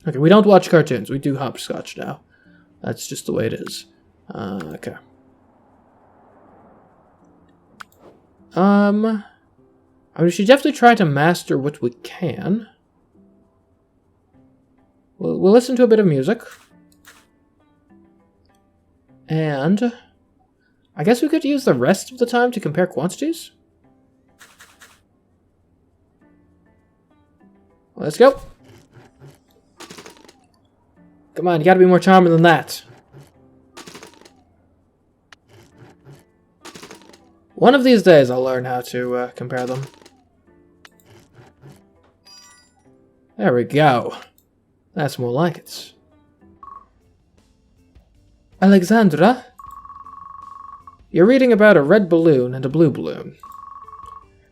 Okay, we don't watch cartoons. We do hopscotch now. That's just the way it is. Okay. I mean, we should definitely try to master what we can. We'll listen to a bit of music. And I guess we could use the rest of the time to compare quantities. Let's go. Come on, you gotta be more charming than that. One of these days I'll learn how to compare them. There we go. That's more like it. Alexandra? You're reading about a red balloon and a blue balloon.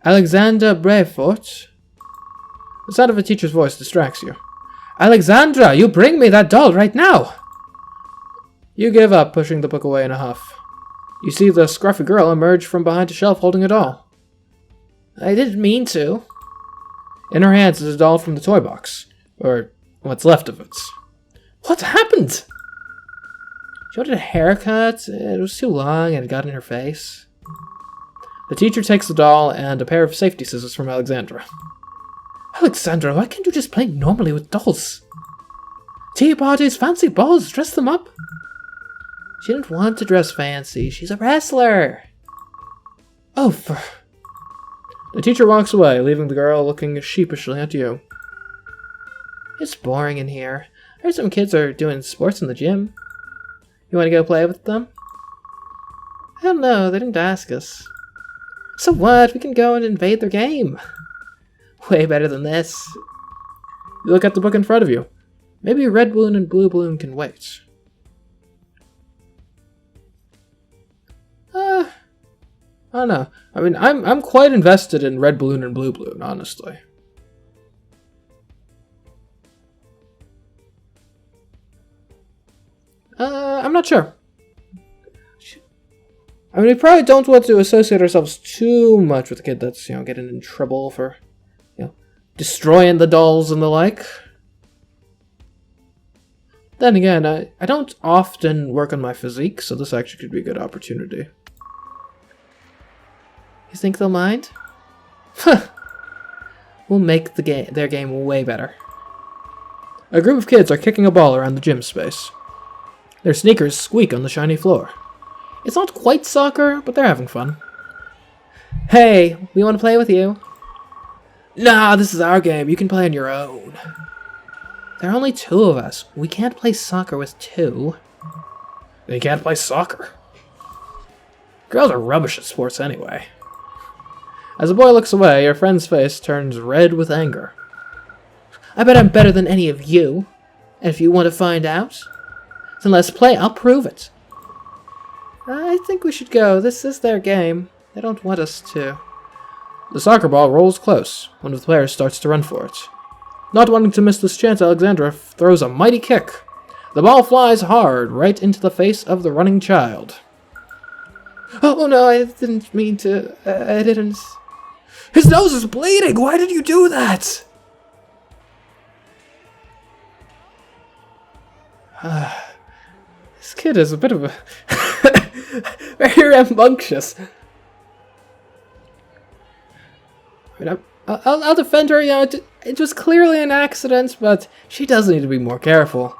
Alexander Brefort? The sound of a teacher's voice distracts you. Alexandra, you bring me that doll right now! You give up, pushing the book away in a huff. You see the scruffy girl emerge from behind a shelf holding a doll. I didn't mean to. In her hands is a doll from the toy box. Or what's left of it. What happened? She wanted a haircut. It was too long and it got in her face. The teacher takes the doll and a pair of safety scissors from Alexandra. Alexandra, why can't you just play normally with dolls? Tea parties, fancy balls, dress them up. She didn't want to dress fancy. She's a wrestler. Oh, for... The teacher walks away, leaving the girl looking sheepishly at you. It's boring in here. I heard some kids are doing sports in the gym. You want to go play with them? I don't know. They didn't ask us. So what? We can go and invade their game. Way better than this. You look at the book in front of you. Maybe red balloon and blue balloon can wait. I don't know. I mean, I'm quite invested in red balloon and blue balloon, honestly. I'm not sure. I mean, we probably don't want to associate ourselves too much with a kid that's, getting in trouble for, destroying the dolls and the like. Then again, I don't often work on my physique, so this actually could be a good opportunity. You think they'll mind? We'll make their game way better. A group of kids are kicking a ball around the gym space. Their sneakers squeak on the shiny floor. It's not quite soccer, but they're having fun. Hey, we want to play with you. Nah, this is our game. You can play on your own. There are only 2 of us. We can't play soccer with 2. They can't play soccer. Girls are rubbish at sports anyway. As the boy looks away, your friend's face turns red with anger. I bet I'm better than any of you. And if you want to find out, then let's play. I'll prove it. I think we should go. This is their game. They don't want us to. The soccer ball rolls close. One of the players starts to run for it. Not wanting to miss this chance, Alexandra throws a mighty kick. The ball flies hard right into the face of the running child. Oh no, I didn't mean to. I didn't. His nose is bleeding! Why did you do that? This kid is a bit of a... very rambunctious. I mean, I'll defend her, it was clearly an accident, but she does need to be more careful.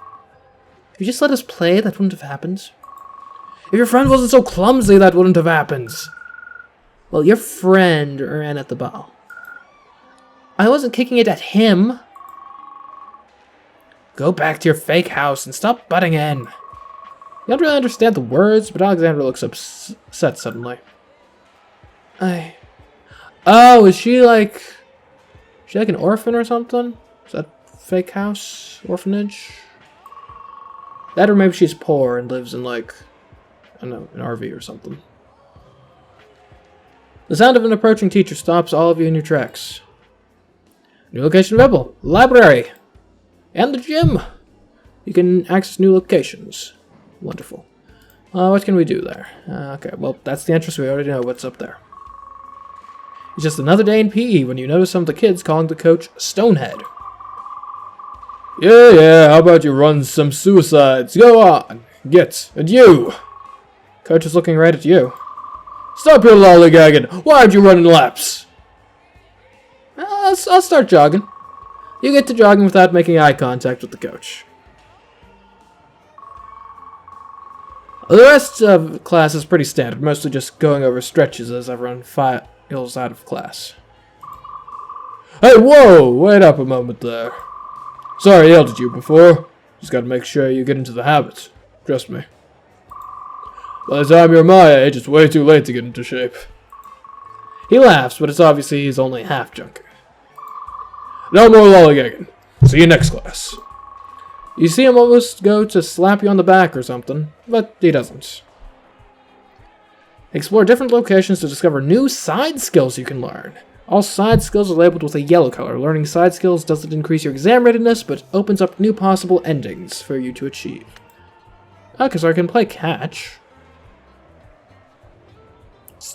If you just let us play, that wouldn't have happened. If your friend wasn't so clumsy, that wouldn't have happened. Well, your friend ran at the ball. I wasn't kicking it at him. Go back to your fake house and stop butting in. You don't really understand the words, but Alexandra looks upset suddenly. Oh, is she like an orphan or something? Is that fake house? Orphanage? That or maybe she's poor and lives in like, I don't know, an RV or something. The sound of an approaching teacher stops all of you in your tracks. New location available. Library. And the gym. You can access new locations. Wonderful. What can we do there? Okay, well, that's the entrance. We already know what's up there. It's just another day in PE when you notice some of the kids calling the coach Stonehead. Yeah, yeah, how about you run some suicides? Go on. Get. And you. Coach is looking right at you. Stop your lollygagging. Why aren't you running laps? I'll start jogging. You get to jogging without making eye contact with the coach. The rest of class is pretty standard, mostly just going over stretches as everyone files out of class. Hey, whoa! Wait up a moment there. Sorry I yelled at you before. Just gotta make sure you get into the habit. Trust me. By the time you're my age, it's way too late to get into shape. He laughs, but it's obviously he's only half junker. No more lollygagging. See you next class. You see him almost go to slap you on the back or something, but he doesn't. Explore different locations to discover new side skills you can learn. All side skills are labeled with a yellow color. Learning side skills doesn't increase your exam readiness, but opens up new possible endings for you to achieve. Okay, so I can play catch.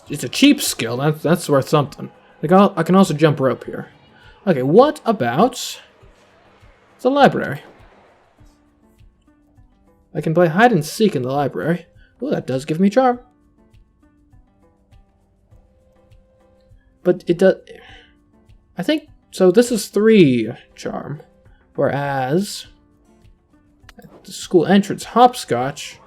It's a cheap skill, that's worth something. I can also jump rope here. Okay, what about the library? I can play hide and seek in the library. Oh, that does give me charm. But it does... I think... So this is 3 charm. Whereas... at the school entrance, hopscotch...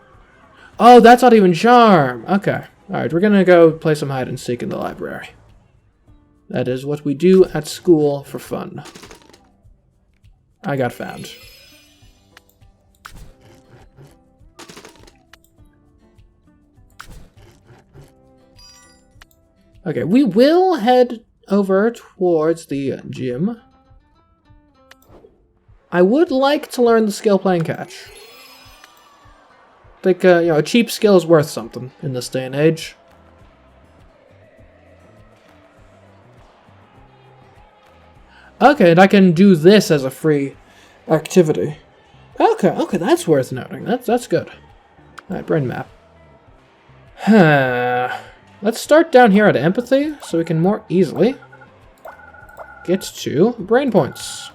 Oh, that's not even charm! Okay. Alright, we're gonna go play some hide and seek in the library. That is what we do at school for fun. I got found. Okay, we will head over towards the gym. I would like to learn the skill playing catch. I think, a cheap skill is worth something in this day and age. Okay, and I can do this as a free activity. Okay, that's worth noting. That's good. Alright, brain map. Let's start down here at empathy, so we can more easily get to brain points.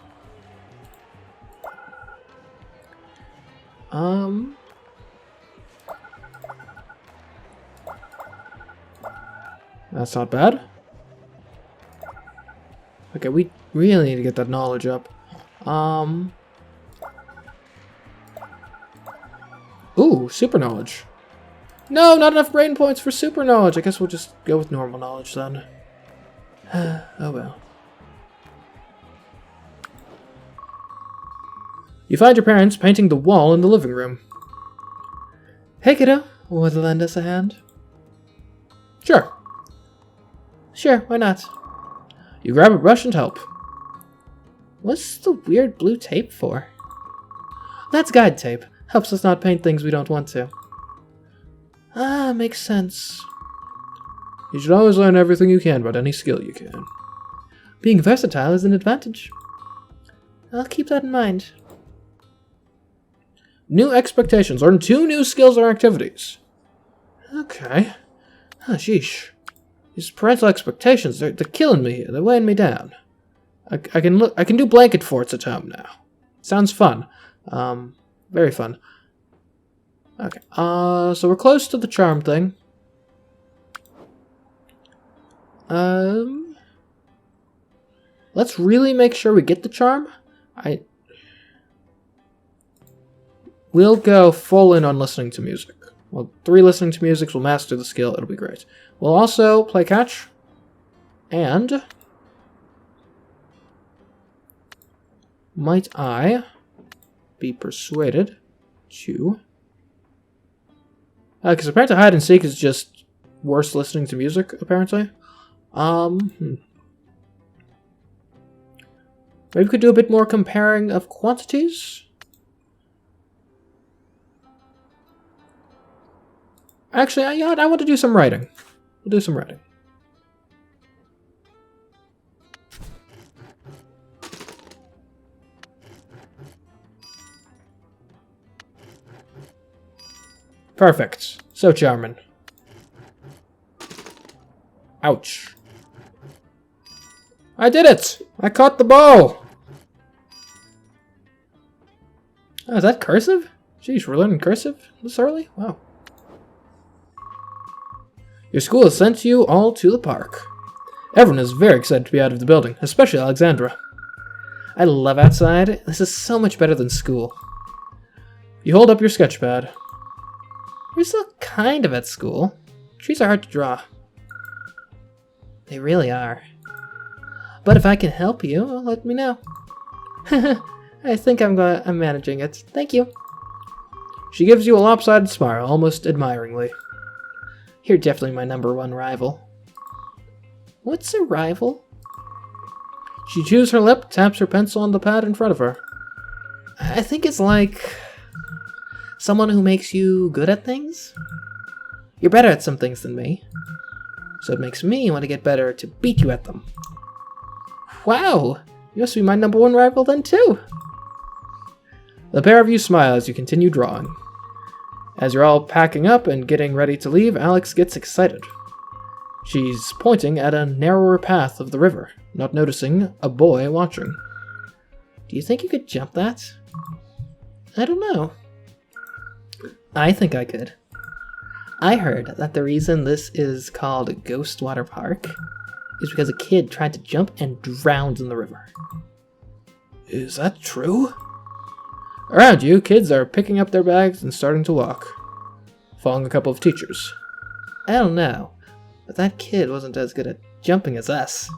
That's not bad. Okay, we really need to get that knowledge up. Ooh, super knowledge. No, not enough brain points for super knowledge. I guess we'll just go with normal knowledge then. Oh well. You find your parents painting the wall in the living room. Hey kiddo, want to lend us a hand? Sure. Sure, why not? You grab a brush and help. What's the weird blue tape for? That's guide tape. Helps us not paint things we don't want to. Ah, makes sense. You should always learn everything you can about any skill you can. Being versatile is an advantage. I'll keep that in mind. New expectations. Learn 2 new skills or activities. Okay. Ah, sheesh. These parental expectations, they're killing me here. They're weighing me down. I can do blanket forts at home now. Sounds fun. Very fun. Okay. So we're close to the charm thing. Let's really make sure we get the charm. We'll go full in on listening to music. Well, 3 listening to music will master the skill. It'll be great. We'll also play catch. And might I be persuaded to... because apparently hide and seek is just worse listening to music, apparently. Maybe we could do a bit more comparing of quantities? Actually, I want to do some writing. We'll do some writing. Perfect. So charming. Ouch. I did it! I caught the ball! Oh, is that cursive? Jeez, we're learning cursive this early? Wow. Your school has sent you all to the park. Everyone is very excited to be out of the building, especially Alexandra. I love outside. This is so much better than school. You hold up your sketch pad. We're still kind of at school. Trees are hard to draw. They really are. But if I can help you, let me know. I think I'm managing it. Thank you. She gives you a lopsided smile, almost admiringly. You're definitely my #1 rival. What's a rival? She chews her lip, taps her pencil on the pad in front of her. I think it's like someone who makes you good at things. You're better at some things than me, so it makes me want to get better to beat you at them. Wow, you must be my #1 rival then too. The pair of you smile as you continue drawing. As you're all packing up and getting ready to leave, Alex gets excited. She's pointing at a narrower path of the river, not noticing a boy watching. Do you think you could jump that? I don't know. I think I could. I heard that the reason this is called Ghost Water Park is because a kid tried to jump and drowned in the river. Is that true? Around you, kids are picking up their bags and starting to walk, following a couple of teachers. I don't know, but that kid wasn't as good at jumping as us.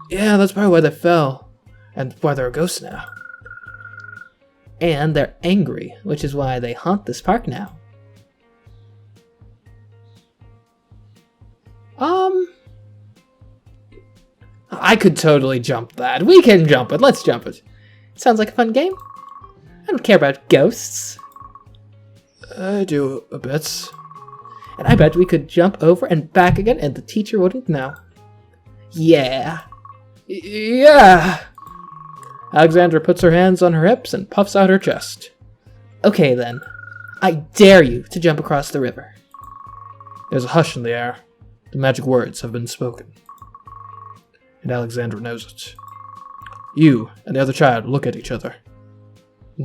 Yeah, that's probably why they fell, and why they're ghosts now. And they're angry, which is why they haunt this park now. I could totally jump that. We can jump it. Let's jump it. Sounds like a fun game. I don't care about ghosts. I do a bit. And I bet we could jump over and back again and the teacher wouldn't know. Yeah. Yeah. Alexandra puts her hands on her hips and puffs out her chest. Okay then. I dare you to jump across the river. There's a hush in the air. The magic words have been spoken. And Alexandra knows it. You and the other child look at each other.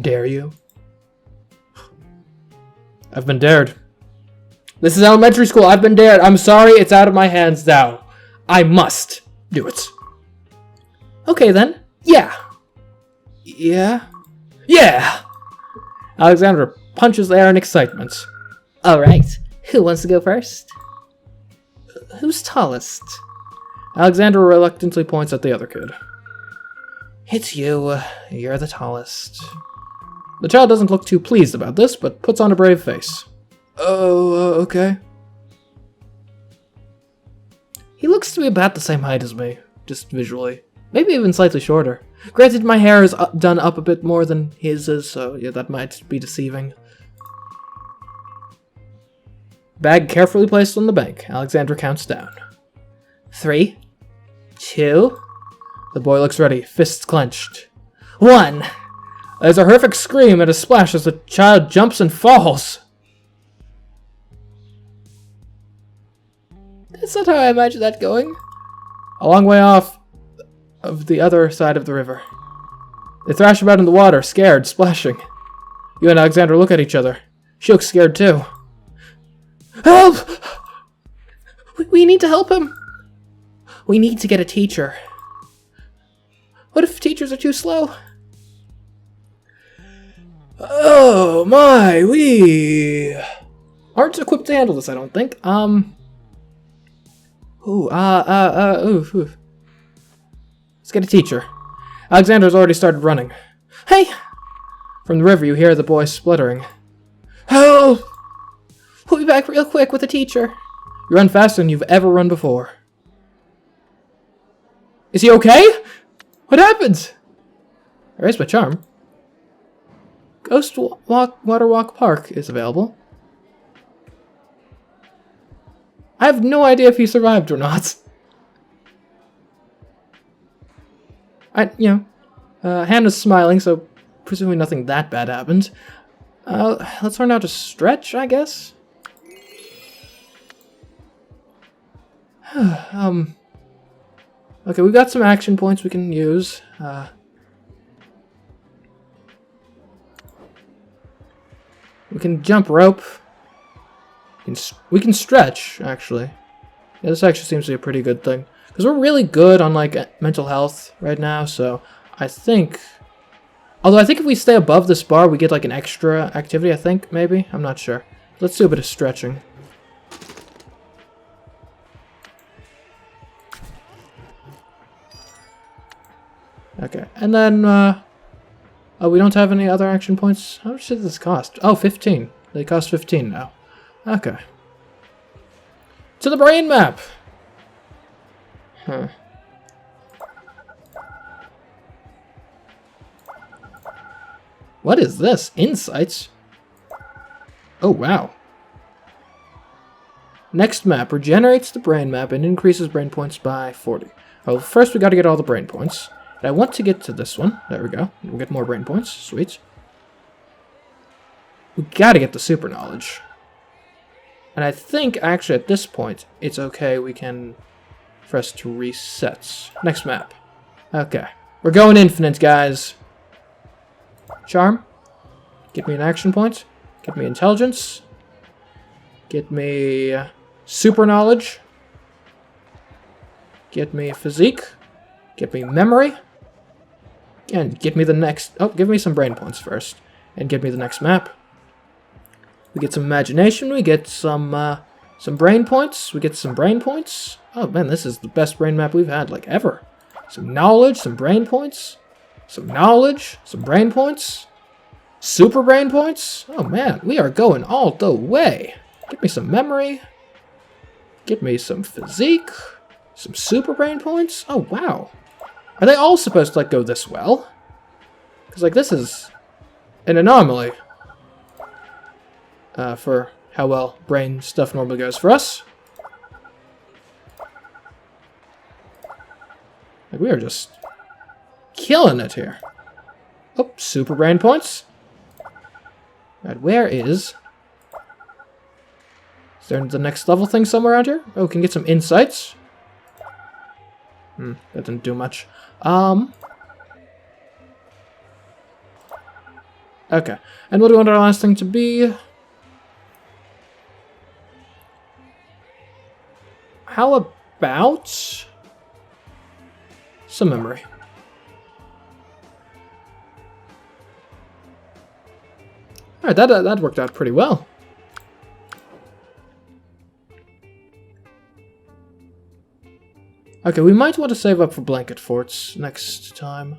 Dare you? I've been dared. This is elementary school. I've been dared. I'm sorry. It's out of my hands now. I must do it. Okay then. Yeah. Yeah? Yeah! Alexandra punches the air in excitement. Alright. Who wants to go first? Who's tallest? Alexandra reluctantly points at the other kid. It's you. You're the tallest. The child doesn't look too pleased about this, but puts on a brave face. Oh, okay. He looks to be about the same height as me, just visually. Maybe even slightly shorter. Granted, my hair is done up a bit more than his is, so yeah, that might be deceiving. Bag carefully placed on the bank. Alexandra counts down. 3, 2... The boy looks ready, fists clenched. 1! There's a horrific scream and a splash as the child jumps and falls. That's not how I imagine that going. A long way off of the other side of the river. They thrash about in the water, scared, splashing. You and Alexandra look at each other. She looks scared too. Help! We need to help him. We need to get a teacher. What if teachers are too slow? Oh my, we aren't equipped to handle this, I don't think. Let's get a teacher. Alexandra's already started running. Hey! From the river, you hear the boy spluttering. Help! We'll be back real quick with a teacher. You run faster than you've ever run before. Is he okay? What happened? I raised my charm. Ghost Water Walk Park is available. I have no idea if he survived or not. Hannah's smiling, so presumably nothing that bad happened. Let's learn how to stretch, I guess. Okay, we've got some action points we can use. We can jump rope. We can stretch, actually. Yeah, this actually seems to be a pretty good thing. Because we're really good on, like, mental health right now, so I think... Although I think if we stay above this bar, we get, like, an extra activity, I think, maybe? I'm not sure. Let's do a bit of stretching. Okay, and then, oh, we don't have any other action points? How much did this cost? Oh, 15. They cost 15 now. Okay. To the brain map! Huh. What is this? Insights? Oh, wow. Next map regenerates the brain map and increases brain points by 40. Well, first we gotta get all the brain points. And I want to get to this one. There we go. We'll get more brain points. Sweet. We gotta get the super knowledge. And I think, actually, at this point, it's okay. We can... for us to reset. Next map. Okay. We're going infinite, guys. Charm. Get me an action point. Get me intelligence. Get me super knowledge. Get me physique. Get me memory. And get me the next... Oh, give me some brain points first. And get me the next map. We get some imagination. We get some brain points. We get some brain points. Oh, man, this is the best brain map we've had, like, ever. Some knowledge, some brain points. Some knowledge, some brain points. Super brain points. Oh, man, we are going all the way. Get me some memory. Get me some physique. Some super brain points. Oh, wow. Are they all supposed to, like, go this well? Because, like, this is an anomaly. For how well brain stuff normally goes for us. Like, we are just killing it here. Oh, super brain points. Alright, where is... Is there the next level thing somewhere around here? Oh, we can get some insights. That didn't do much. Okay. And what do we want our last thing to be? How about... some memory. Alright, that worked out pretty well. Okay, we might want to save up for blanket forts next time.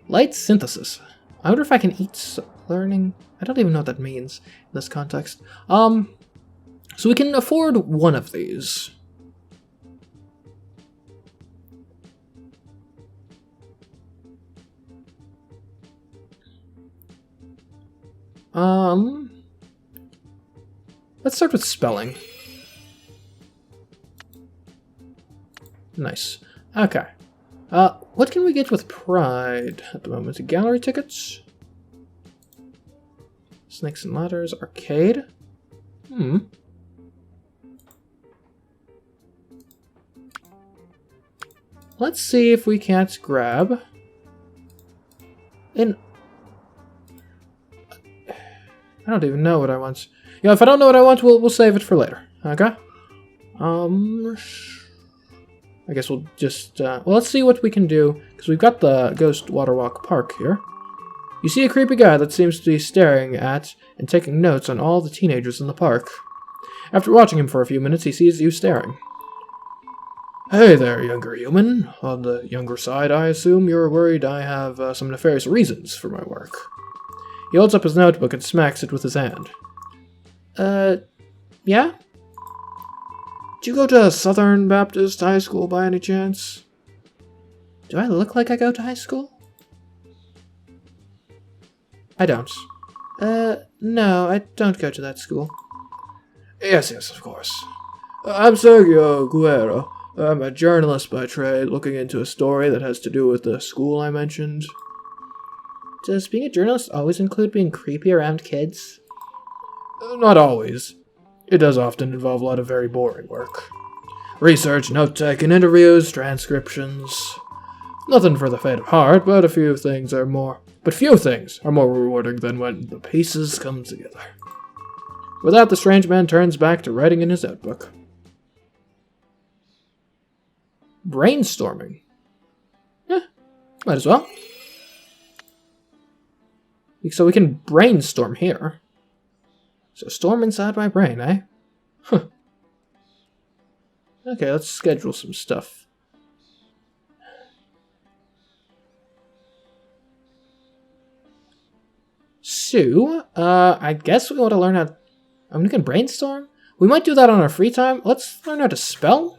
Light synthesis. I wonder if I can eat learning. I don't even know what that means in this context. So we can afford one of these. Let's start with spelling. Nice. Okay. What can we get with pride at the moment? Gallery tickets? Snakes and ladders, arcade? Let's see if we can't grab an... I don't even know what I want. Yeah, if I don't know what I want, we'll save it for later. Okay? I guess we'll just, well, let's see what we can do, because we've got the Ghost Water Walk Park here. You see a creepy guy that seems to be staring at and taking notes on all the teenagers in the park. After watching him for a few minutes, he sees you staring. Hey there, younger human. On the younger side, I assume you're worried I have some nefarious reasons for my work. He holds up his notebook and smacks it with his hand. Yeah? Did you go to Southern Baptist High School by any chance? Do I look like I go to high school? I don't. No, I don't go to that school. Yes, of course. I'm Sergio Guerrero. I'm a journalist by trade, looking into a story that has to do with the school I mentioned. Does being a journalist always include being creepy around kids? Not always. It does often involve a lot of very boring work. Research, note-taking, interviews, transcriptions. Nothing for the faint of heart, but few things are more rewarding than when the pieces come together. With that, the strange man turns back to writing in his notebook. Brainstorming. Might as well. So we can brainstorm here. So storm inside my brain, eh? Huh. Okay, let's schedule some stuff. So, I guess we want to learn how... we can brainstorm? We might do that on our free time. Let's learn how to spell.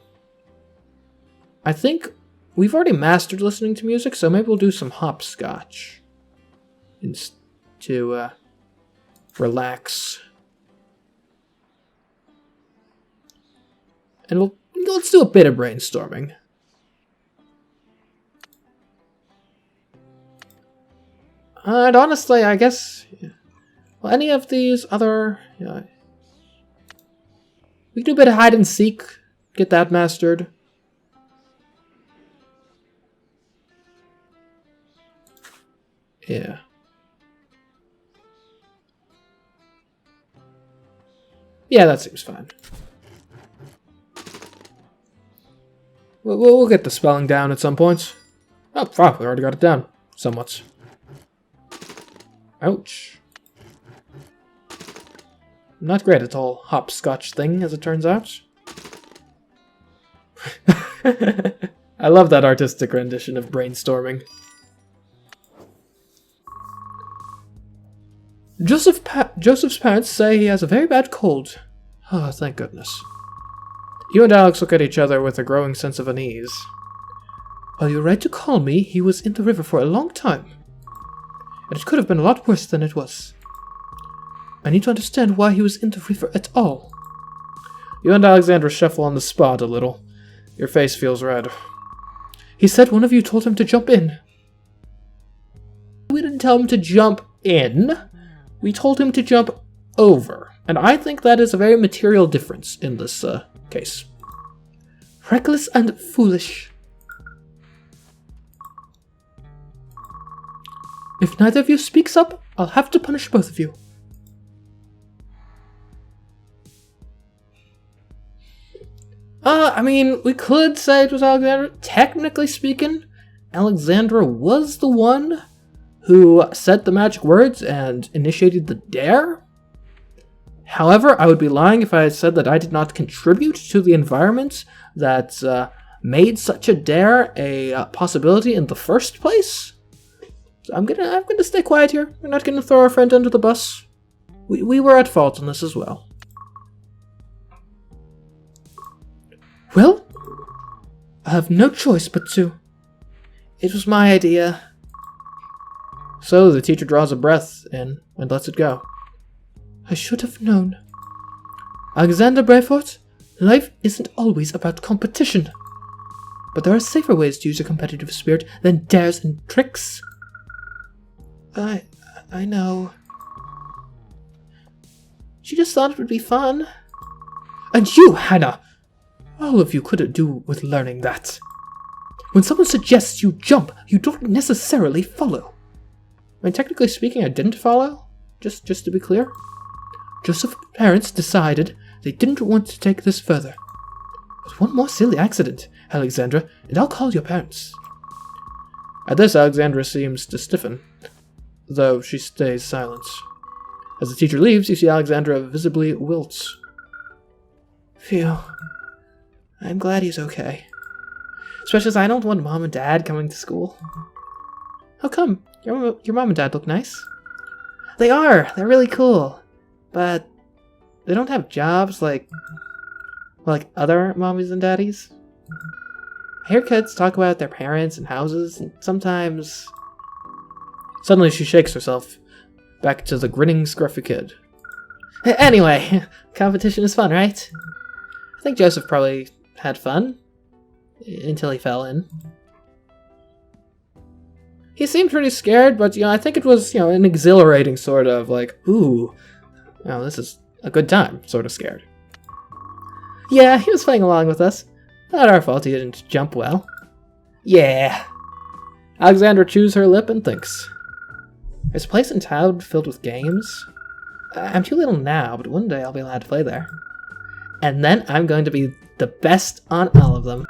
I think we've already mastered listening to music, so maybe we'll do some hopscotch. To relax. And let's do a bit of brainstorming. And honestly, I guess... Well, any of these other... we can do a bit of hide and seek. Get that mastered. Yeah. Yeah, that seems fine. We'll get the spelling down at some point. Oh, fuck, we already got it down. Somewhat. Ouch. Not great at all hopscotch thing, as it turns out. I love that artistic rendition of brainstorming. Joseph's parents say he has a very bad cold. Oh, thank goodness. You and Alex look at each other with a growing sense of unease. Well, you're right to call me. He was in the river for a long time. And it could have been a lot worse than it was. I need to understand why he was in the river at all. You and Alexandra shuffle on the spot a little. Your face feels red. He said one of you told him to jump in. We didn't tell him to jump in. We told him to jump over. And I think that is a very material difference in this case. Reckless and foolish. If neither of you speaks up, I'll have to punish both of you. I mean, we could say it was Alexandra. Technically speaking, Alexandra was the one who said the magic words and initiated the dare. However, I would be lying if I said that I did not contribute to the environment that made such a dare a possibility in the first place. So I'm gonna stay quiet here. We're not gonna throw our friend under the bus. We were at fault in this as well. Well, I have no choice but to. It was my idea. So the teacher draws a breath in and lets it go. I should have known. Alexander Brayfort, life isn't always about competition. But there are safer ways to use a competitive spirit than dares and tricks. I know. She just thought it would be fun. And you, Hannah! All of you couldn't do with learning that. When someone suggests you jump, you don't necessarily follow. I mean, technically speaking, I didn't follow. Just to be clear. Joseph's parents decided they didn't want to take this further. But one more silly accident, Alexandra, and I'll call your parents. At this, Alexandra seems to stiffen, though she stays silent. As the teacher leaves, you see Alexandra visibly wilts. Phew. I'm glad he's okay. Especially as I don't want Mom and Dad coming to school. How come? Your Mom and Dad look nice. They are. They're really cool. But they don't have jobs like other mommies and daddies. I hear kids talk about their parents and houses, and sometimes... Suddenly she shakes herself back to the grinning, scruffy kid. Anyway, competition is fun, right? I think Joseph probably had fun until he fell in. He seemed pretty scared, but I think it was an exhilarating sort of like, ooh, this is a good time sort of scared. Yeah, he was playing along with us. Not our fault he didn't jump well. Yeah. Alexandra chews her lip and thinks. There's a place in town filled with games. I'm too little now, but one day I'll be allowed to play there. And then I'm going to be the best on all of them.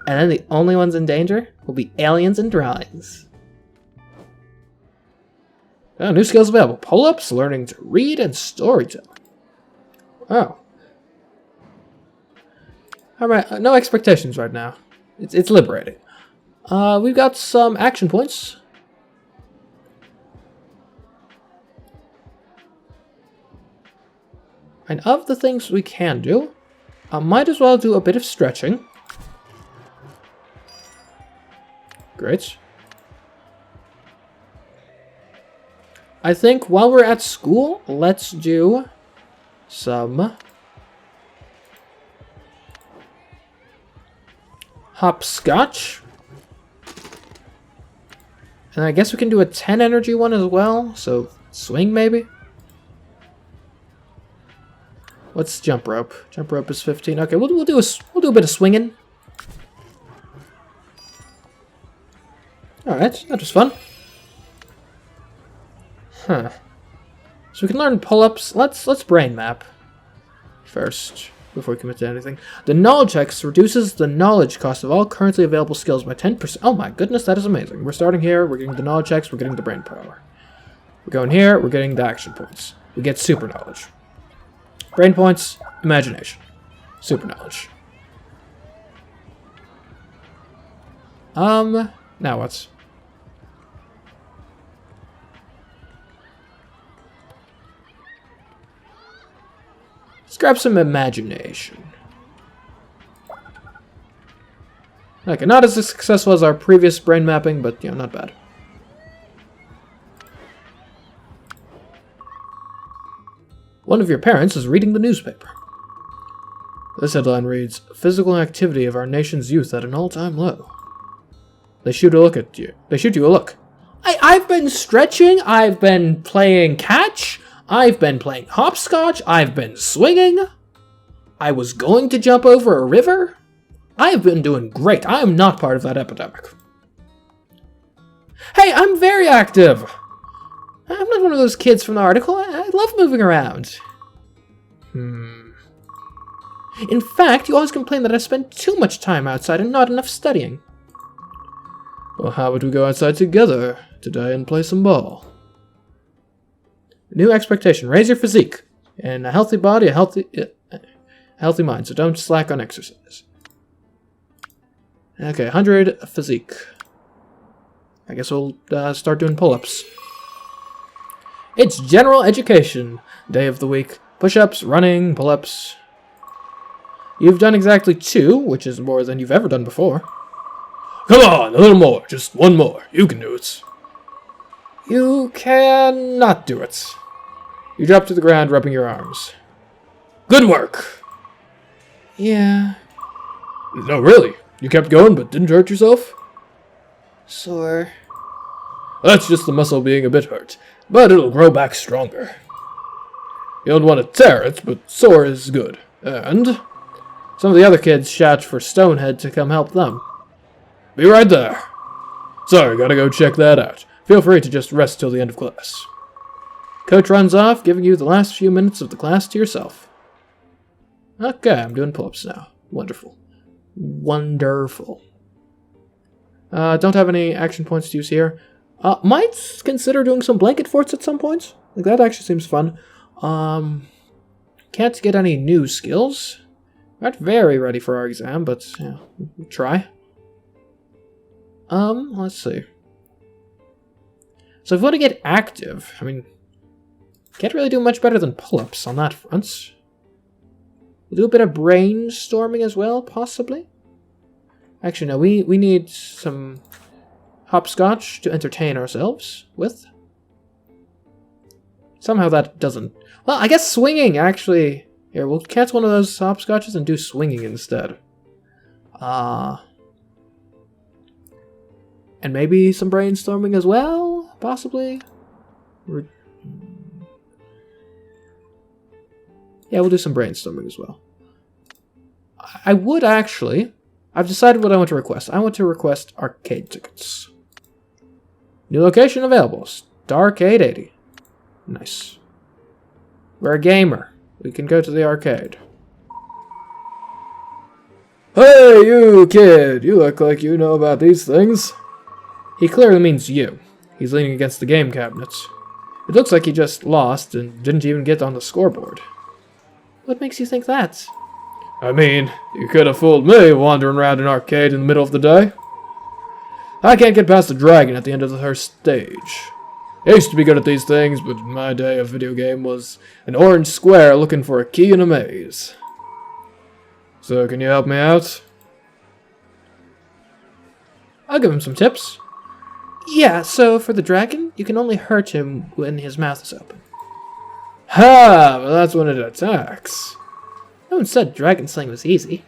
And then the only ones in danger will be aliens and drawings. Oh, new skills available. Pull-ups, learning to read, and storytelling. Oh. Alright, no expectations right now. It's liberating. We've got some action points. And of the things we can do, I might as well do a bit of stretching. Great. I think while we're at school, let's do some hopscotch. And I guess we can do a 10 energy one as well, so swing maybe? What's jump rope? Jump rope is 15. Okay, we'll do a bit of swinging. All right, that was fun. Huh. So we can learn pull-ups. Let's brain map first before we commit to anything. The knowledge X reduces the knowledge cost of all currently available skills by 10%. Oh my goodness, that is amazing. We're starting here. We're getting the knowledge X. We're getting the brain power. We're going here. We're getting the action points. We get super knowledge. Brain points, imagination, super knowledge. Now what? Let's grab some imagination. Okay, not as successful as our previous brain mapping, but, you know, not bad. One of your parents is reading the newspaper. This headline reads, Physical activity of our nation's youth at an all-time low. They shoot a look at you. They shoot you a look. I've been stretching. I've been playing catch. I've been playing hopscotch. I've been swinging. I was going to jump over a river. I have been doing great. I am not part of that epidemic. Hey, I'm very active. I'm not one of those kids from the article. I love moving around. In fact, you always complain that I spend too much time outside and not enough studying. Well, how would we go outside together today and play some ball? New expectation. Raise your physique. And a healthy body, a healthy mind. So don't slack on exercise. Okay, 100 physique. I guess we'll start doing pull-ups. It's general education day of the week. Push-ups, running, pull-ups. You've done exactly 2, which is more than you've ever done before. Come on, a little more. Just one more. You can do it. You cannot do it. You drop to the ground, rubbing your arms. Good work. Yeah. No, really. You kept going but didn't hurt yourself? Sore. That's just the muscle being a bit hurt. But it'll grow back stronger. You don't want to tear it, but sore is good. And some of the other kids shout for Stonehead to come help them. Be right there. Sorry, gotta go check that out. Feel free to just rest till the end of class. Coach runs off, giving you the last few minutes of the class to yourself. Okay, I'm doing pull-ups now. Wonderful. Wonderful. Don't have any action points to use here. Might consider doing some blanket forts at some point. Like, that actually seems fun. Can't get any new skills. Not very ready for our exam, but yeah, we'll try. Let's see. So if we want to get active, I mean, can't really do much better than pull-ups on that front. We'll do a bit of brainstorming as well, possibly. Actually, no, we need some hopscotch to entertain ourselves with. Somehow that doesn't... Well, I guess swinging, actually... Here, we'll cancel one of those hopscotches and do swinging instead. And maybe some brainstorming as well, possibly? Yeah, we'll do some brainstorming as well. I would actually... I've decided what I want to request. I want to request arcade tickets. New location available. Starcade 80. Nice. We're a gamer. We can go to the arcade. Hey, you kid! You look like you know about these things. He clearly means you. He's leaning against the game cabinets. It looks like he just lost and didn't even get on the scoreboard. What makes you think that? I mean, you could have fooled me wandering around an arcade in the middle of the day. I can't get past the dragon at the end of the first stage. I used to be good at these things, but my day of video game was an orange square looking for a key in a maze. So, can you help me out? I'll give him some tips. Yeah, so for the dragon, you can only hurt him when his mouth is open. Ha! Well, that's when it attacks. No one said dragon slaying was easy.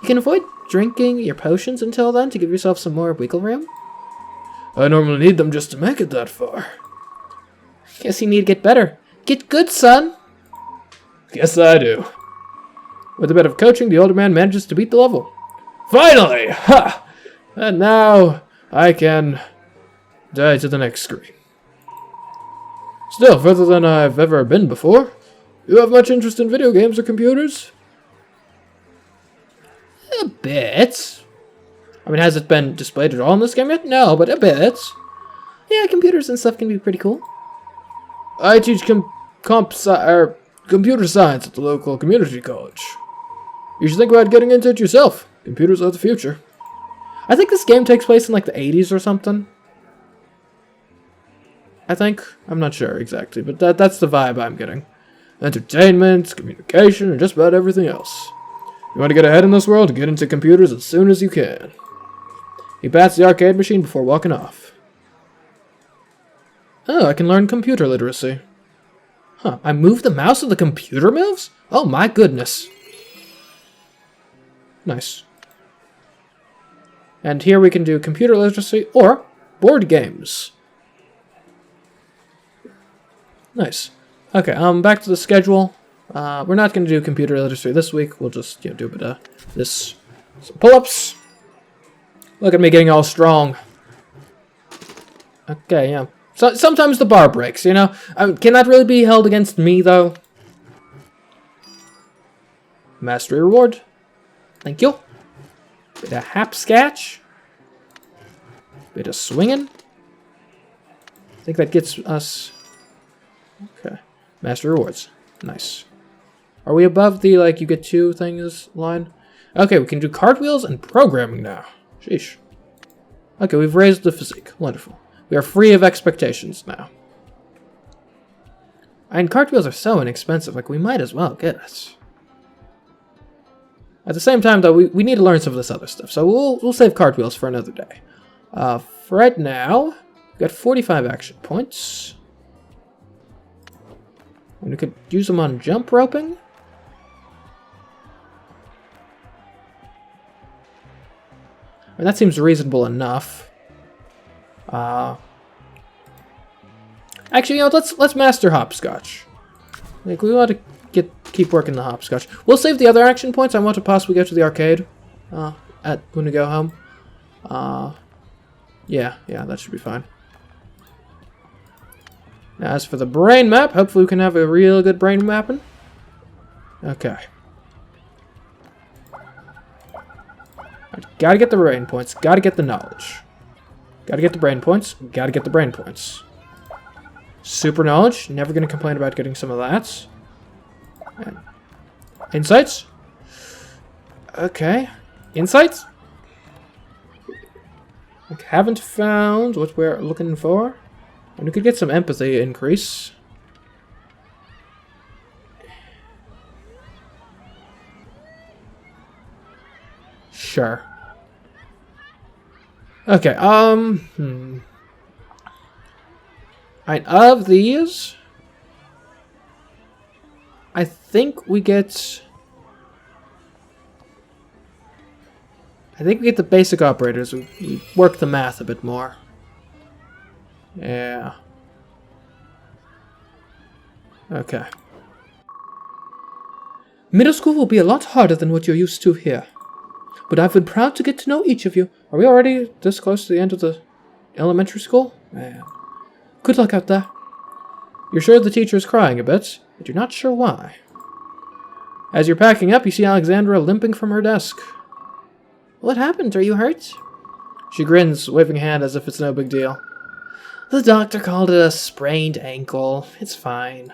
You can avoid drinking your potions until then to give yourself some more wiggle room. I normally need them just to make it that far. Guess you need to get better. Get good, son! Guess I do. With a bit of coaching, the older man manages to beat the level. Finally! Ha! And now I can die to the next screen. Still, further than I've ever been before. You have much interest in video games or computers? A bit. I mean, has it been displayed at all in this game yet? No, but a bit. Yeah, computers and stuff can be pretty cool. I teach computer science at the local community college. You should think about getting into it yourself. Computers are the future. I think this game takes place in like the 80s or something. I think. I'm not sure exactly, but that's the vibe I'm getting. Entertainment, communication, and just about everything else. You want to get ahead in this world? Get into computers as soon as you can. He pats the arcade machine before walking off. Oh, I can learn computer literacy. Huh, I move the mouse so the computer moves? Oh my goodness. Nice. And here we can do computer literacy or board games. Nice. Okay, back to the schedule. We're not going to do computer literacy this week. We'll just do a bit of this. Some pull-ups. Look at me getting all strong. Okay, yeah. So sometimes the bar breaks, you know? Can that really be held against me, though? Mastery reward. Thank you. Bit of hapscatch. Bit of swinging. I think that gets us... Okay. Mastery rewards. Nice. Are we above the, like, you get 2 things line? Okay, we can do cartwheels and programming now. Sheesh. Okay, we've raised the physique. Wonderful. We are free of expectations now. And cartwheels are so inexpensive, like, we might as well get it. At the same time, though, we need to learn some of this other stuff, so we'll save cartwheels for another day. For right now, we've got 45 action points. And we could use them on jump roping. I mean, that seems reasonable enough. Actually, you know, let's master hopscotch. Like, we want to keep working the hopscotch. We'll save the other action points. I want to possibly go to the arcade when we go home. Yeah, that should be fine. Now, as for the brain map, hopefully we can have a real good brain mapping. Okay. Gotta get the brain points. Gotta get the knowledge. Gotta get the brain points. Gotta get the brain points. Super knowledge. Never gonna complain about getting some of that. And insights. Okay. Insights? I haven't found what we're looking for. And we could get some empathy increase. Sure. Okay, Alright, of these, I think we get... the basic operators. We work the math a bit more. Yeah. Okay. Middle school will be a lot harder than what you're used to here. But I've been proud to get to know each of you. Are we already this close to the end of the elementary school? Man. Good luck out there. You're sure the teacher is crying a bit, but you're not sure why. As you're packing up, you see Alexandra limping from her desk. What happened? Are you hurt? She grins, waving a hand as if it's no big deal. The doctor called it a sprained ankle. It's fine.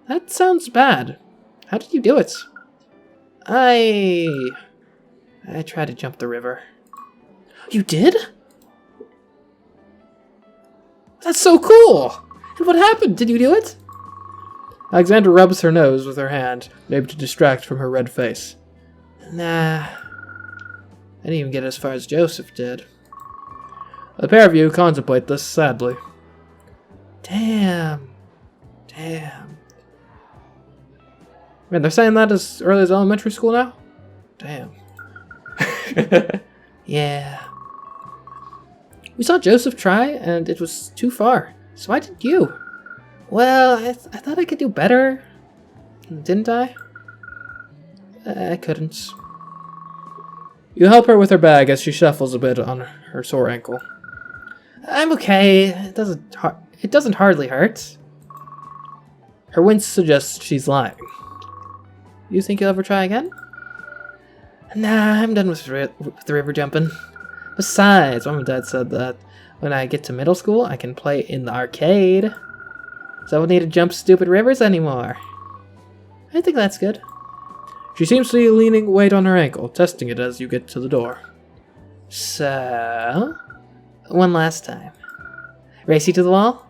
That sounds bad. How did you do it? I tried to jump the river. You did? That's so cool! And what happened? Did you do it? Alexandra rubs her nose with her hand, maybe to distract from her red face. Nah. I didn't even get as far as Joseph did. The pair of you contemplate this sadly. Damn. Man, they're saying that as early as elementary school now? Damn. Yeah. We saw Joseph try, and it was too far. So why didn't you? Well, I thought I could do better. Didn't I? I couldn't. You help her with her bag as she shuffles a bit on her sore ankle. I'm okay. It doesn't hardly hurt. Her wince suggests she's lying. You think you'll ever try again? Nah, I'm done with the river jumping. Besides, Mom and Dad said that when I get to middle school, I can play in the arcade. So I won't need to jump stupid rivers anymore. I think that's good. She seems to be leaning weight on her ankle, testing it as you get to the door. So, one last time. Race you to the wall?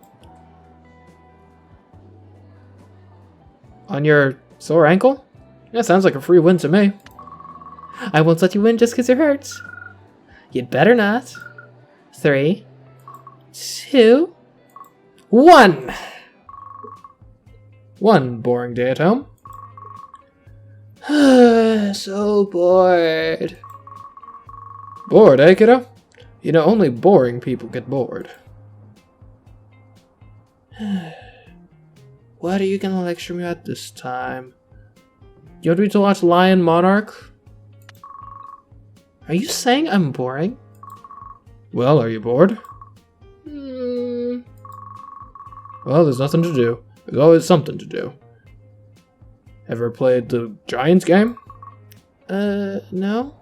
On your sore ankle? That sounds like a free win to me. I won't let you win just because you're hurt. You'd better not. 3, 2, 1! One boring day at home. So bored. Bored, eh, kiddo? You know, only boring people get bored. What are you gonna lecture me at this time? You want me to watch Lion Monarch? Are you saying I'm boring? Well, are you bored? Well, there's nothing to do. There's always something to do. Ever played the Giants game? No.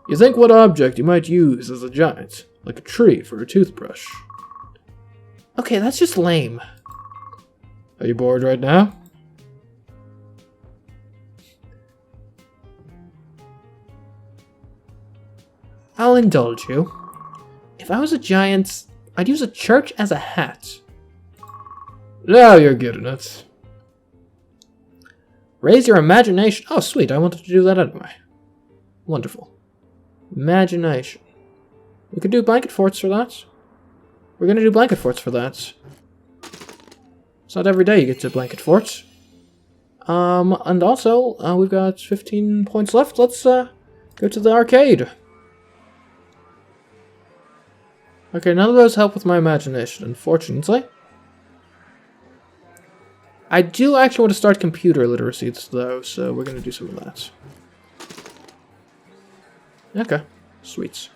You think what object you might use as a giant, like a tree for a toothbrush. Okay, that's just lame. Are you bored right now? I'll indulge you. If I was a giant, I'd use a church as a hat. Now you're getting it. Raise your imagination. Oh, sweet. I wanted to do that anyway. Wonderful. Imagination. We could do blanket forts for that. We're going to do blanket forts for that. It's not every day you get to blanket forts. And also, we've got 15 points left. Let's go to the arcade. Okay, none of those help with my imagination, unfortunately. I do actually want to start computer literacy, though, so we're going to do some of that. Okay, sweet.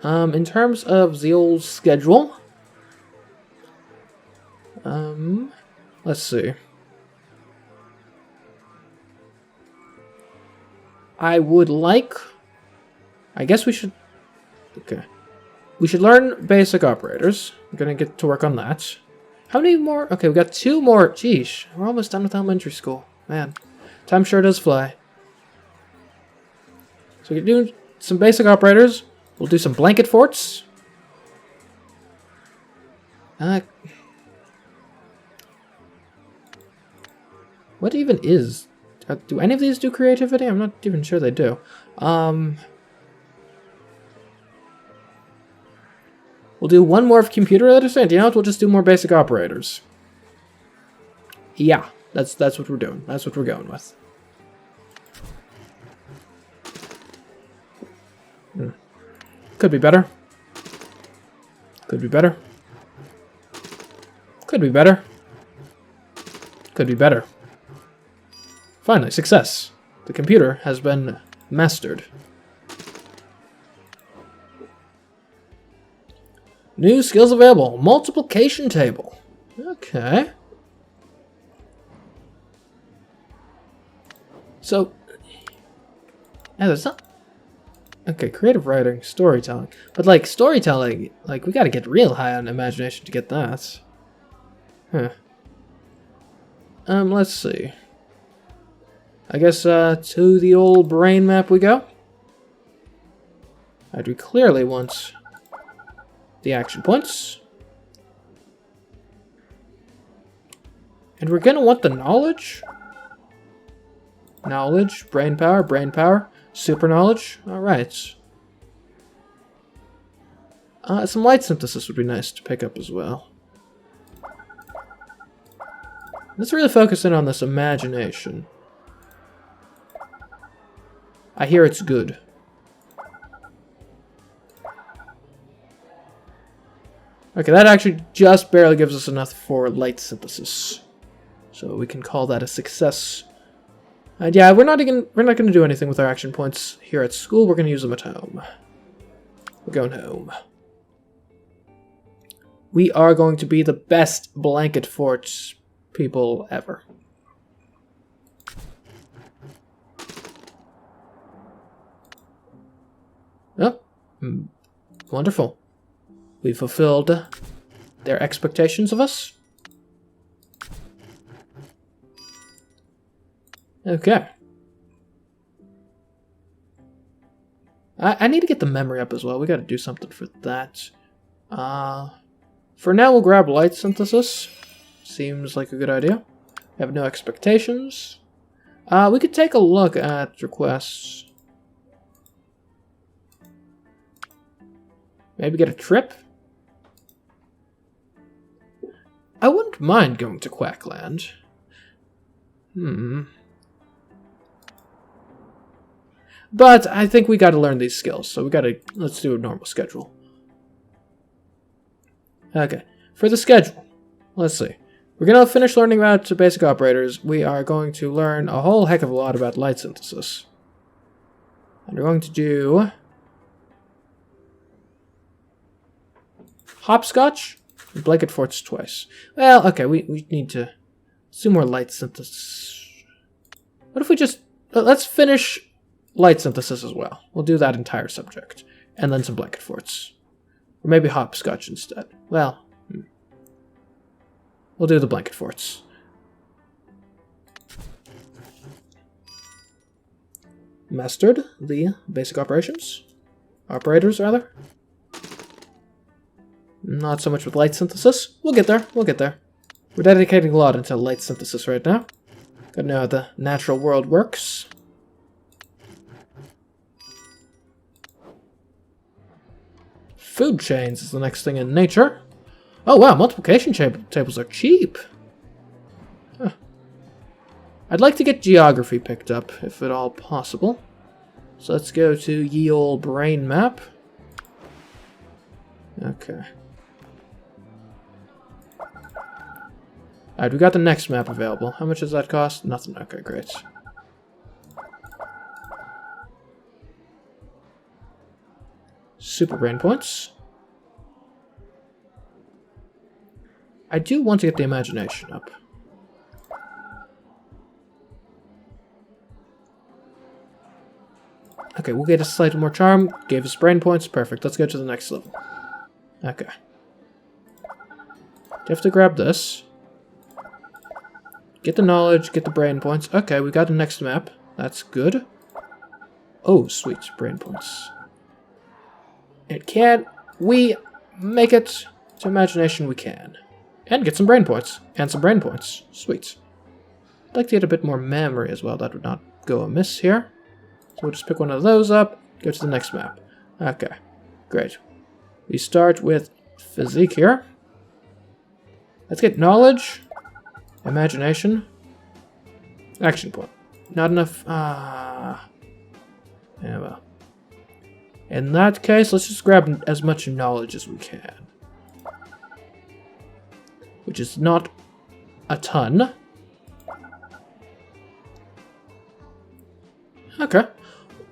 In terms of the old schedule, let's see. I guess we should... Okay. We should learn basic operators. I'm gonna get to work on that. How many more? Okay, we got 2 more. Jeez, we're almost done with elementary school. Man, time sure does fly. So we're doing some basic operators. We'll do some blanket forts. What even is... do any of these do creativity? I'm not even sure they do. We'll do one more of computer literacy, and you know what? We'll just do more basic operators. Yeah, that's what we're doing. That's what we're going with. Could be better. Could be better. Could be better. Could be better. Finally, success. The computer has been mastered. New skills available. Multiplication table. Okay. So, yeah, there's not... Okay, creative writing, storytelling. But, like, storytelling, like, we gotta get real high on imagination to get that. Huh. Let's see. I guess, to the old brain map we go. We clearly want the action points. And we're gonna want the knowledge. Knowledge, brain power, super knowledge. Alright. Some light synthesis would be nice to pick up as well. Let's really focus in on this imagination. I hear it's good. Okay, that actually just barely gives us enough for light synthesis. So we can call that a success. And yeah, we're not going to do anything with our action points here at school. We're going to use them at home. We're going home. We are going to be the best blanket fort people ever. Oh, wonderful. We fulfilled their expectations of us. Okay. I need to get the memory up as well. We got to do something for that. For now, we'll grab light synthesis. Seems like a good idea. Have no expectations. We could take a look at requests. Maybe get a trip? I wouldn't mind going to Quackland. But I think we gotta learn these skills, so let's do a normal schedule. Okay, for the schedule, let's see. We're gonna finish learning about basic operators. We are going to learn a whole heck of a lot about light synthesis. And we're going to do hopscotch and blanket forts twice. Well, okay, we need to do more light synthesis. What if we just... Let's finish light synthesis as well. We'll do that entire subject. And then some blanket forts. Or maybe hopscotch instead. Well, we'll do the blanket forts. Mastered the basic operations. Operators, rather. Not so much with light synthesis. We'll get there. We'll get there. We're dedicating a lot into light synthesis right now. Gotta know how the natural world works. Food chains is the next thing in nature. Oh wow, multiplication tables are cheap. Huh. I'd like to get geography picked up, if at all possible. So let's go to ye olde brain map. Okay. Alright, we got the next map available. How much does that cost? Nothing. Okay, great. Super brain points. I do want to get the imagination up. Okay, we'll get a slightly more charm. Gave us brain points. Perfect. Let's go to the next level. Okay. You have to grab this. Get the knowledge, get the brain points. Okay, we got the next map. That's good. Oh, sweet. Brain points. And can we make it to imagination? We can. And get some brain points. And some brain points. Sweet. I'd like to get a bit more memory as well. That would not go amiss here. So we'll just pick one of those up. Go to the next map. Okay. Great. We start with physique here. Let's get knowledge. Imagination. Action point. Not enough. Yeah, well. In that case, let's just grab as much knowledge as we can. Which is not a ton. Okay.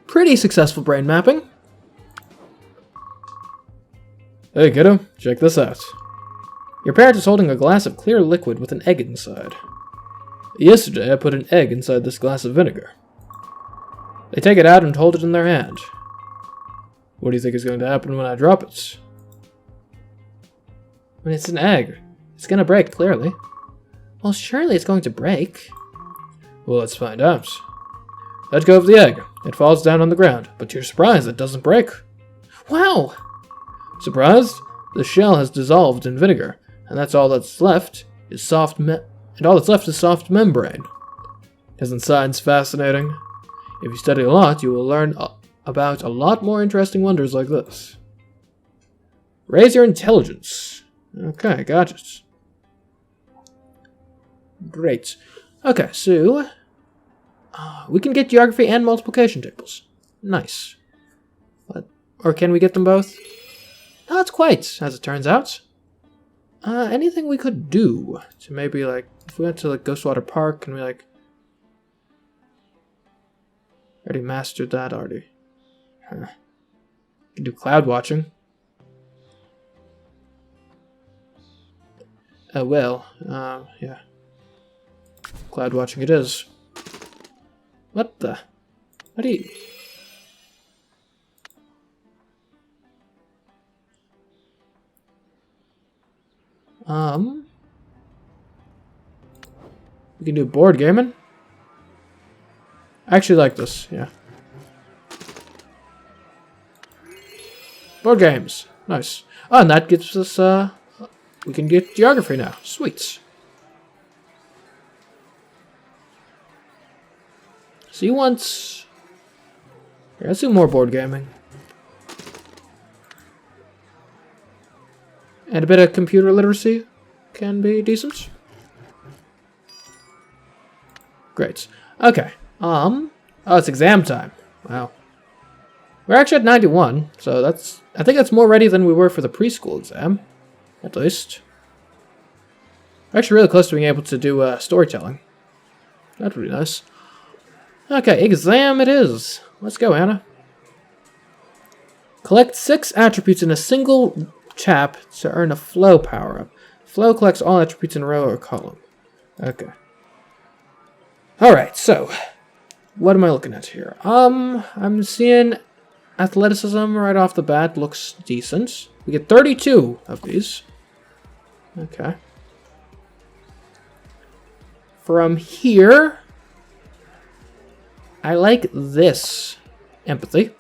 Pretty successful brain mapping. Hey, kiddo, check this out. Your parent is holding a glass of clear liquid with an egg inside. Yesterday, I put an egg inside this glass of vinegar. They take it out and hold it in their hand. What do you think is going to happen when I drop it? When it's an egg, it's going to break, clearly. Well, surely it's going to break. Well, let's find out. Let go of the egg. It falls down on the ground, but to your surprise, it doesn't break. Wow! Surprised? The shell has dissolved in vinegar, and that's all that's left is soft membrane. Isn't science fascinating? If you study a lot, you will learn about a lot more interesting wonders like this. Raise your intelligence. Okay, got it. Great. Okay, so we can get geography and multiplication tables. Nice. Or can we get them both? Not quite, as it turns out. Anything we could do to maybe, like, if we went to, like, Ghostwater Park and we, like... Already mastered that, already. Huh. Can do cloud watching. Oh, well, yeah. Cloud watching it is. What the? What do you... We can do board gaming. I actually like this, yeah. Board games. Nice. Oh, and that gives us, we can get geography now. Sweet. So you want... Here, let's do more board gaming. And a bit of computer literacy can be decent. Great. Okay. Oh, it's exam time. Wow. We're actually at 91, so that's... I think that's more ready than we were for the preschool exam. At least. We're actually really close to being able to do storytelling. That would be nice. Okay, exam it is. Let's go, Anna. Collect 6 attributes in a single chap to earn a flow power-up. Flow collects all attributes in a row or column. Okay. Alright, so... What am I looking at here? I'm seeing athleticism right off the bat looks decent. We get 32 of these. Okay. From here, I like this. Empathy.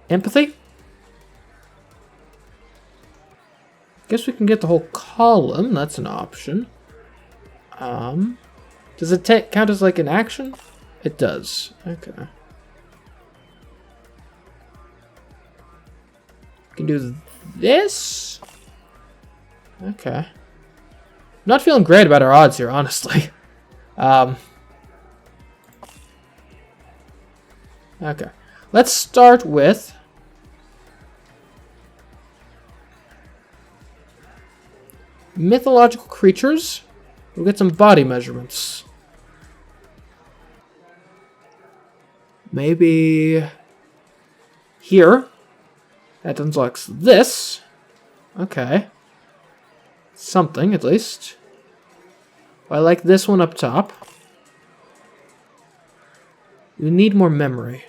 Empathy? Guess we can get the whole column. That's an option. Does it count as like an action? It does. Okay. We can do this. Okay. Not feeling great about our odds here, honestly. Okay. Let's start with... mythological creatures. We'll get some body measurements. Maybe... here. That unlocks this. Okay. Something, at least. I like this one up top. We need more memory.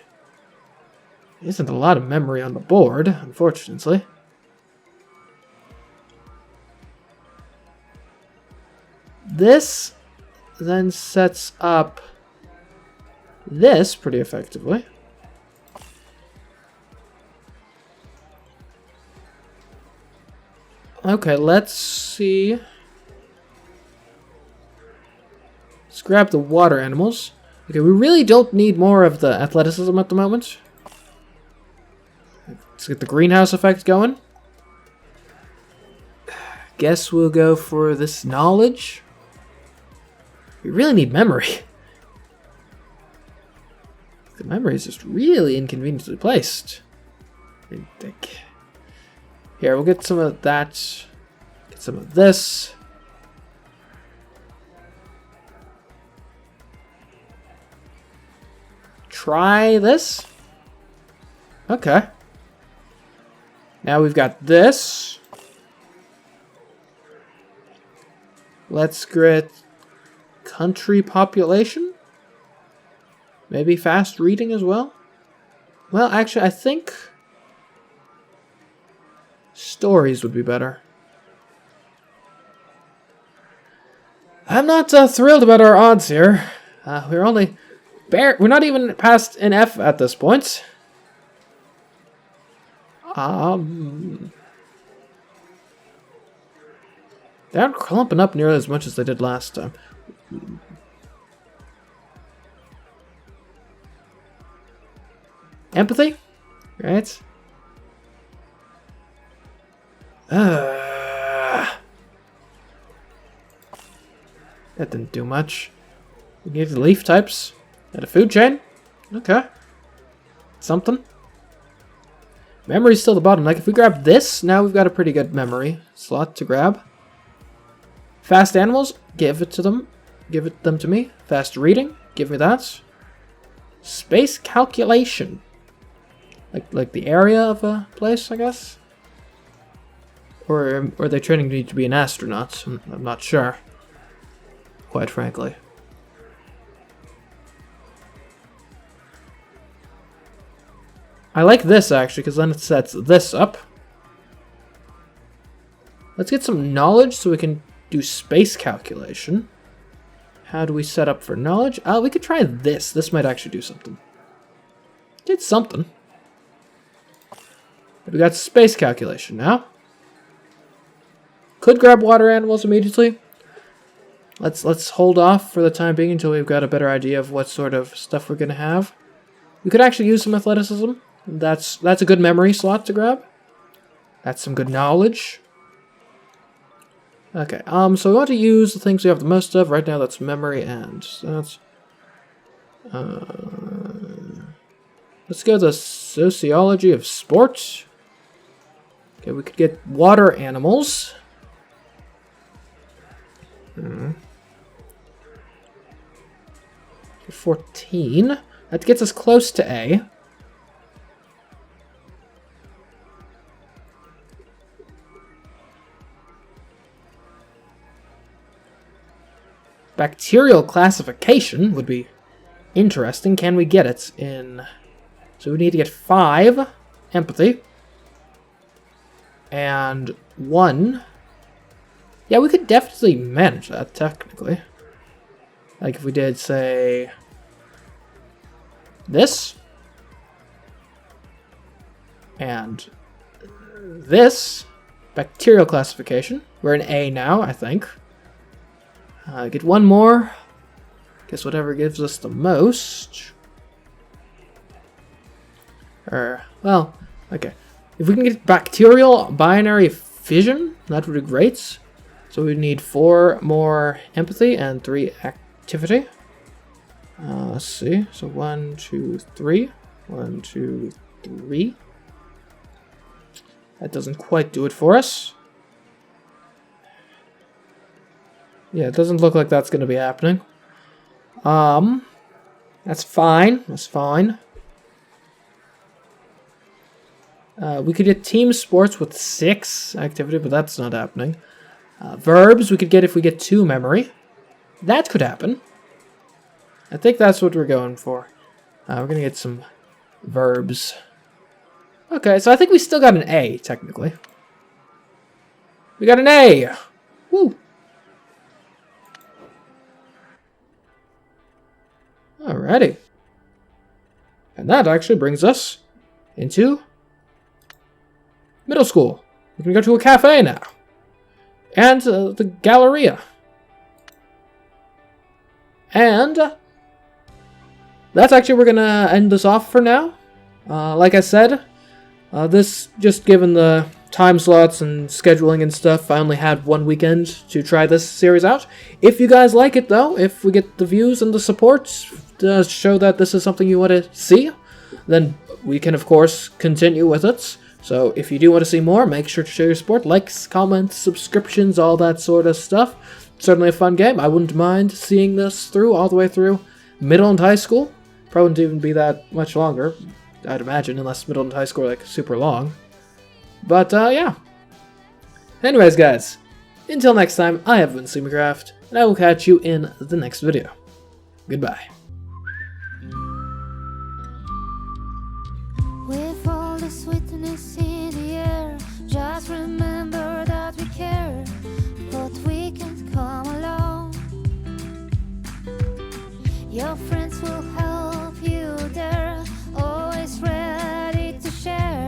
There isn't a lot of memory on the board, unfortunately. This then sets up this pretty effectively. Okay, let's see. Let's grab the water animals. Okay, we really don't need more of the athleticism at the moment. Let's get the greenhouse effect going. Guess we'll go for this knowledge. We really need memory. The memory is just really inconveniently placed. I think. Here, we'll get some of that. Get some of this. try this. Okay. Now we've got this. Let's grit country population. Maybe fast reading as well. Well, actually, I think stories would be better. I'm not thrilled about our odds here. We're not even past an F at this point. They aren't clumping up nearly as much as they did last time. Empathy? Right? That didn't do much. We need the leaf types. And a food chain? Okay. Something. Memory's still the bottom. Like, if we grab this, now we've got a pretty good memory slot to grab. Fast animals, give it to them. Give them to me. Fast reading, give me that. Space calculation. Like the area of a place, I guess? Or are they training me to be an astronaut? I'm not sure. Quite frankly. I like this, actually, because then it sets this up. Let's get some knowledge so we can do space calculation. How do we set up for knowledge? We could try this. This might actually do something. Did something. But we got space calculation now. Could grab water animals immediately. Let's hold off for the time being until we've got a better idea of what sort of stuff we're going to have. We could actually use some athleticism. That's a good memory slot to grab. That's some good knowledge. Okay, so we want to use the things we have the most of. Right now that's memory and that's... let's go the sociology of sport. Okay, we could get water animals. 14. That gets us close to A. Bacterial classification would be interesting. Can we get it in... So we need to get 5 empathy. And 1... Yeah, we could definitely manage that, technically. Like if we did, say... this. And this. Bacterial classification. We're in A now, I think. Get 1 more. Guess whatever gives us the most. Well, okay. If we can get bacterial binary fission, that would be great. So we need 4 more empathy and 3 activity. Let's see. So 1, 2, 3. 1, 2, 3. That doesn't quite do it for us. Yeah, it doesn't look like that's going to be happening. That's fine. That's fine. We could get team sports with 6 activity, but that's not happening. Verbs we could get if we get 2 memory. That could happen. I think that's what we're going for. We're going to get some verbs. Okay, so I think we still got an A, technically. We got an A! Woo! Alrighty. And that actually brings us into middle school. We can go to a cafe now. And the Galleria. And that's actually, we're going to end this off for now. Like I said, this, just given the time slots and scheduling and stuff, I only had 1 weekend to try this series out. If you guys like it, though, if we get the views and the support to show that this is something you want to see, then we can, of course, continue with it. So if you do want to see more, make sure to show your support. Likes, comments, subscriptions, all that sort of stuff. Certainly a fun game. I wouldn't mind seeing this through, all the way through middle and high school. Probably wouldn't even be that much longer, I'd imagine, unless middle and high school are like super long. But yeah. Anyways, guys, until next time, I have been Simicraft, and I will catch you in the next video. Goodbye. With all the sweetness in the air, just remember that we care, but we can't come alone. Your friend